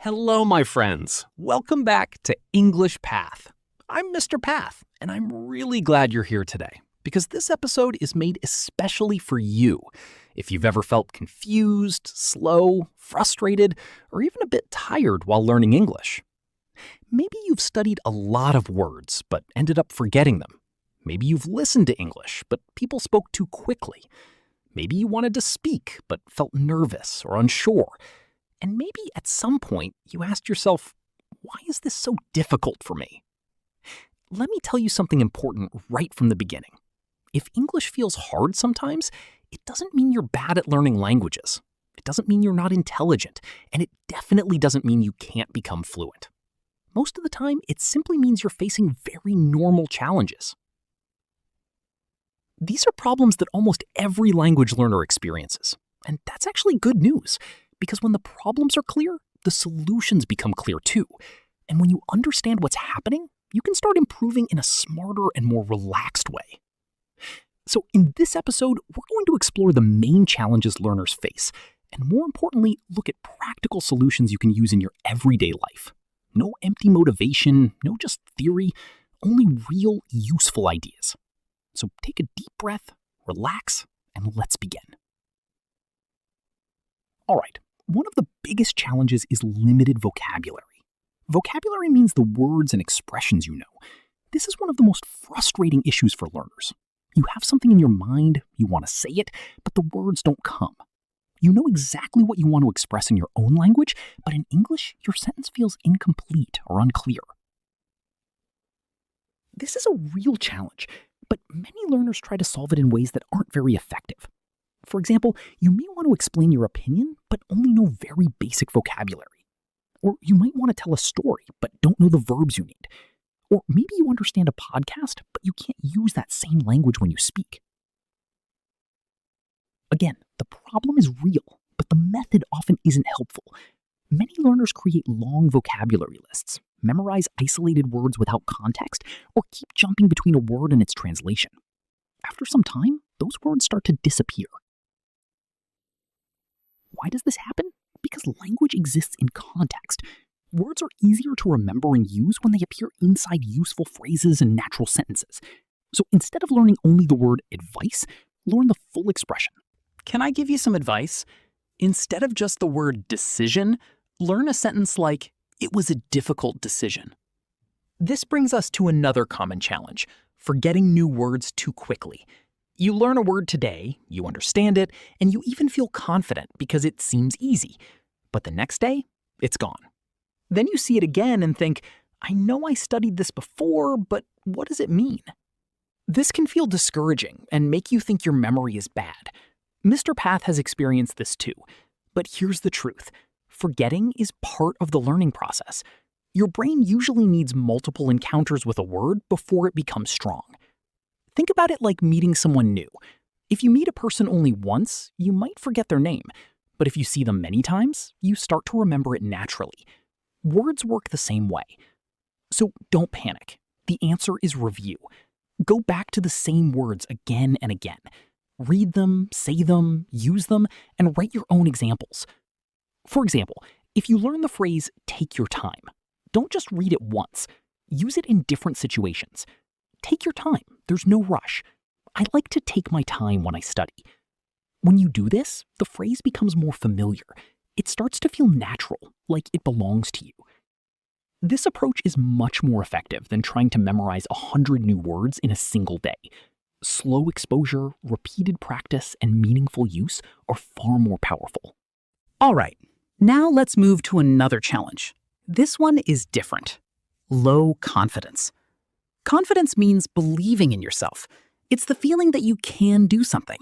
Hello, my friends. Welcome back to English Path. I'm Mr. Path, and I'm really glad you're here today because this episode is made especially for you. If you've ever felt confused, slow, frustrated, or even a bit tired while learning English. Maybe you've studied a lot of words but ended up forgetting them. Maybe you've listened to English, but people spoke too quickly. Maybe you wanted to speak but felt nervous or unsure. And maybe at some point you asked yourself, why is this so difficult for me? Let me tell you something important right from the beginning. If English feels hard sometimes, it doesn't mean you're bad at learning languages. It doesn't mean you're not intelligent, and it definitely doesn't mean you can't become fluent. Most of the time, it simply means you're facing very normal challenges. These are problems that almost every language learner experiences, and that's actually good news. Because when the problems are clear, the solutions become clear too. And when you understand what's happening, you can start improving in a smarter and more relaxed way. So in this episode, we're going to explore the main challenges learners face, and more importantly, look at practical solutions you can use in your everyday life. No empty motivation, no just theory, only real, useful ideas. So take a deep breath, relax, and let's begin. All right. One of the biggest challenges is limited vocabulary. Vocabulary means the words and expressions you know. This is one of the most frustrating issues for learners. You have something in your mind, you want to say it, but the words don't come. You know exactly what you want to express in your own language, but in English, your sentence feels incomplete or unclear. This is a real challenge, but many learners try to solve it in ways that aren't very effective. For example, you may want to explain your opinion, but only know very basic vocabulary. Or you might want to tell a story, but don't know the verbs you need. Or maybe you understand a podcast, but you can't use that same language when you speak. Again, the problem is real, but the method often isn't helpful. Many learners create long vocabulary lists, memorize isolated words without context, or keep jumping between a word and its translation. After some time, those words start to disappear. Why does this happen? Because language exists in context. Words are easier to remember and use when they appear inside useful phrases and natural sentences. So instead of learning only the word advice, learn the full expression. Can I give you some advice? Instead of just the word decision, learn a sentence like, it was a difficult decision. This brings us to another common challenge, forgetting new words too quickly. You learn a word today, you understand it, and you even feel confident because it seems easy. But the next day, it's gone. Then you see it again and think, I know I studied this before, but what does it mean? This can feel discouraging and make you think your memory is bad. Mr. Path has experienced this too. But here's the truth. Forgetting is part of the learning process. Your brain usually needs multiple encounters with a word before it becomes strong. Think about it like meeting someone new. If you meet a person only once, you might forget their name. But if you see them many times, you start to remember it naturally. Words work the same way. So don't panic. The answer is review. Go back to the same words again and again. Read them, say them, use them, and write your own examples. For example, if you learn the phrase, take your time, don't just read it once. Use it in different situations. Take your time. There's no rush. I like to take my time when I study. When you do this, the phrase becomes more familiar. It starts to feel natural, like it belongs to you. This approach is much more effective than trying to memorize 100 new words in a single day. Slow exposure, repeated practice, and meaningful use are far more powerful. All right, now let's move to another challenge. This one is different. Low confidence. Confidence means believing in yourself. It's the feeling that you can do something.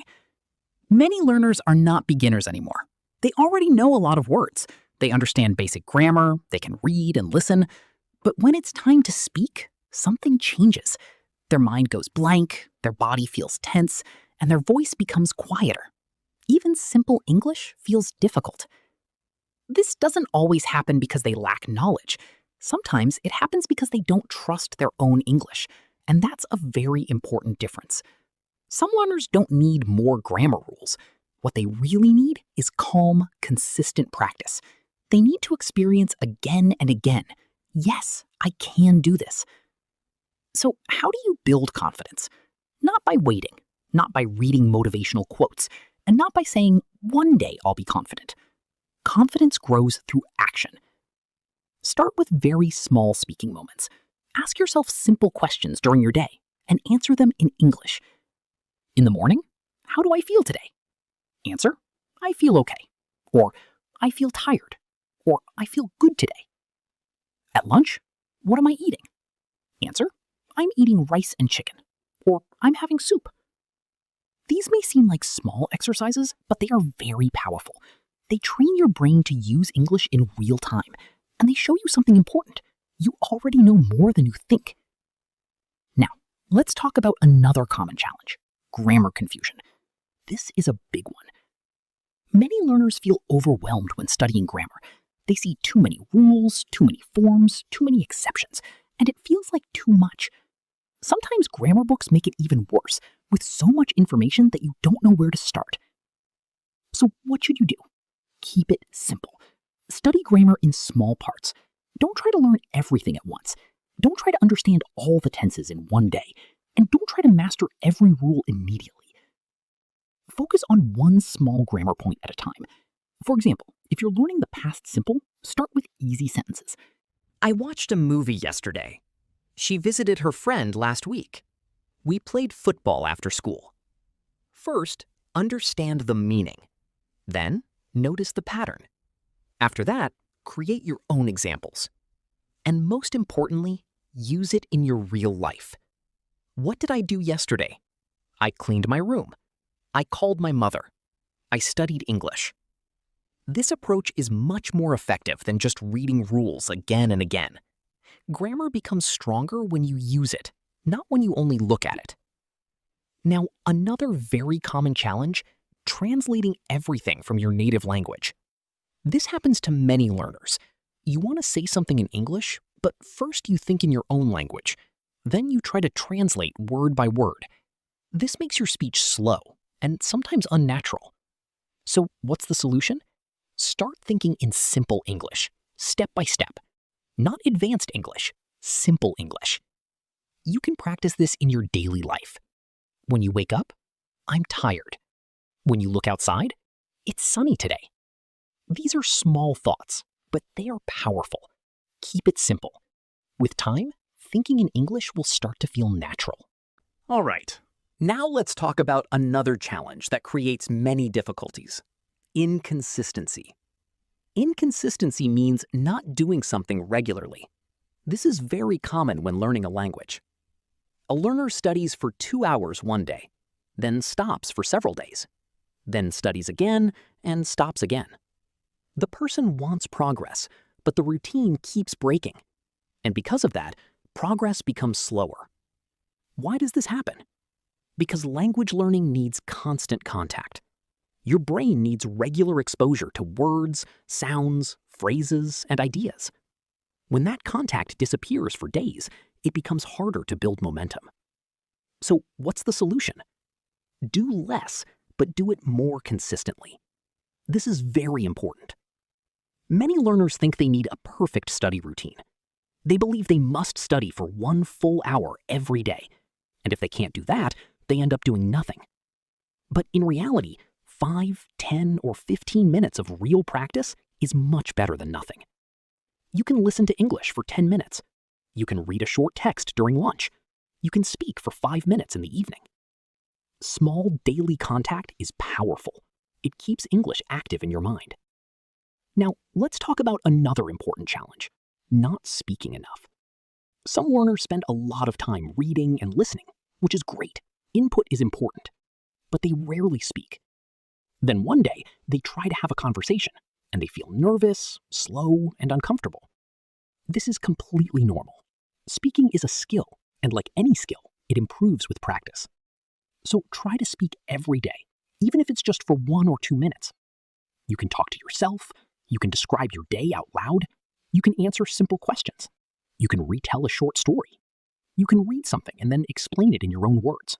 Many learners are not beginners anymore. They already know a lot of words. They understand basic grammar, they can read and listen. But when it's time to speak, something changes. Their mind goes blank, their body feels tense, and their voice becomes quieter. Even simple English feels difficult. This doesn't always happen because they lack knowledge. Sometimes it happens because they don't trust their own English, and that's a very important difference. Some learners don't need more grammar rules. What they really need is calm, consistent practice. They need to experience again and again. Yes, I can do this. So, how do you build confidence? Not by waiting, not by reading motivational quotes, and not by saying, one day I'll be confident. Confidence grows through action. Start with very small speaking moments. Ask yourself simple questions during your day and answer them in English. In the morning, how do I feel today? Answer, I feel okay. Or, I feel tired. Or, I feel good today. At lunch, what am I eating? Answer, I'm eating rice and chicken. Or, I'm having soup. These may seem like small exercises, but they are very powerful. They train your brain to use English in real time, and they show you something important. You already know more than you think. Now, let's talk about another common challenge, grammar confusion. This is a big one. Many learners feel overwhelmed when studying grammar. They see too many rules, too many forms, too many exceptions, and it feels like too much. Sometimes grammar books make it even worse, with so much information that you don't know where to start. So what should you do? Keep it simple. Study grammar in small parts. Don't try to learn everything at once. Don't try to understand all the tenses in one day. And don't try to master every rule immediately. Focus on one small grammar point at a time. For example, if you're learning the past simple, start with easy sentences. I watched a movie yesterday. She visited her friend last week. We played football after school. First, understand the meaning. Then, notice the pattern. After that, create your own examples. And most importantly, use it in your real life. What did I do yesterday? I cleaned my room. I called my mother. I studied English. This approach is much more effective than just reading rules again and again. Grammar becomes stronger when you use it, not when you only look at it. Now, another very common challenge, translating everything from your native language. This happens to many learners. You want to say something in English, but first you think in your own language. Then you try to translate word by word. This makes your speech slow and sometimes unnatural. So what's the solution? Start thinking in simple English, step by step. Not advanced English, simple English. You can practice this in your daily life. When you wake up, I'm tired. When you look outside, it's sunny today. These are small thoughts, but they are powerful. Keep it simple. With time, thinking in English will start to feel natural. All right, now let's talk about another challenge that creates many difficulties. Inconsistency. Inconsistency means not doing something regularly. This is very common when learning a language. A learner studies for 2 hours one day, then stops for several days, then studies again and stops again. The person wants progress, but the routine keeps breaking. And because of that, progress becomes slower. Why does this happen? Because language learning needs constant contact. Your brain needs regular exposure to words, sounds, phrases, and ideas. When that contact disappears for days, it becomes harder to build momentum. So what's the solution? Do less, but do it more consistently. This is very important. Many learners think they need a perfect study routine. They believe they must study for 1 full hour every day, and if they can't do that, they end up doing nothing. But in reality, 5, 10, or 15 minutes of real practice is much better than nothing. You can listen to English for 10 minutes. You can read a short text during lunch. You can speak for 5 minutes in the evening. Small daily contact is powerful. It keeps English active in your mind. Now, let's talk about another important challenge, not speaking enough. Some learners spend a lot of time reading and listening, which is great. Input is important, but they rarely speak. Then one day, they try to have a conversation, and they feel nervous, slow, and uncomfortable. This is completely normal. Speaking is a skill, and like any skill, it improves with practice. So try to speak every day, even if it's just for 1 or 2 minutes. You can talk to yourself, you can describe your day out loud, you can answer simple questions, you can retell a short story, you can read something and then explain it in your own words,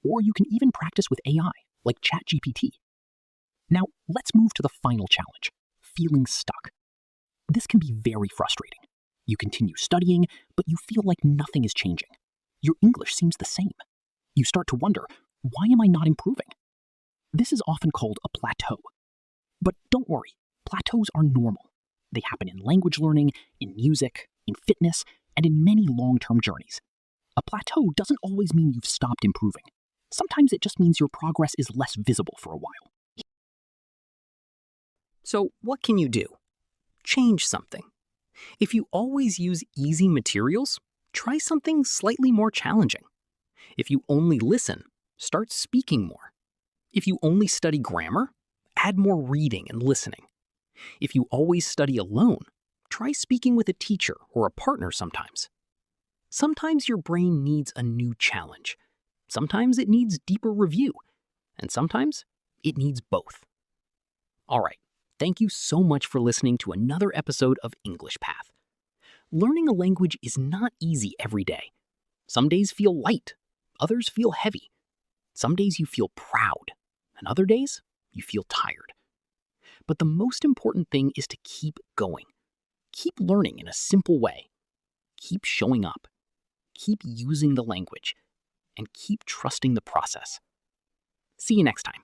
or you can even practice with AI, like ChatGPT. Now, let's move to the final challenge, feeling stuck. This can be very frustrating. You continue studying, but you feel like nothing is changing. Your English seems the same. You start to wonder, why am I not improving? This is often called a plateau. But don't worry, plateaus are normal. They happen in language learning, in music, in fitness, and in many long-term journeys. A plateau doesn't always mean you've stopped improving. Sometimes it just means your progress is less visible for a while. So what can you do? Change something. If you always use easy materials, try something slightly more challenging. If you only listen, start speaking more. If you only study grammar, add more reading and listening. If you always study alone, try speaking with a teacher or a partner sometimes. Sometimes your brain needs a new challenge. Sometimes it needs deeper review. And sometimes it needs both. All right, thank you so much for listening to another episode of English Path. Learning a language is not easy every day. Some days feel light, others feel heavy. Some days you feel proud, and other days you feel tired. But the most important thing is to keep going. Keep learning in a simple way. Keep showing up. Keep using the language. And keep trusting the process. See you next time.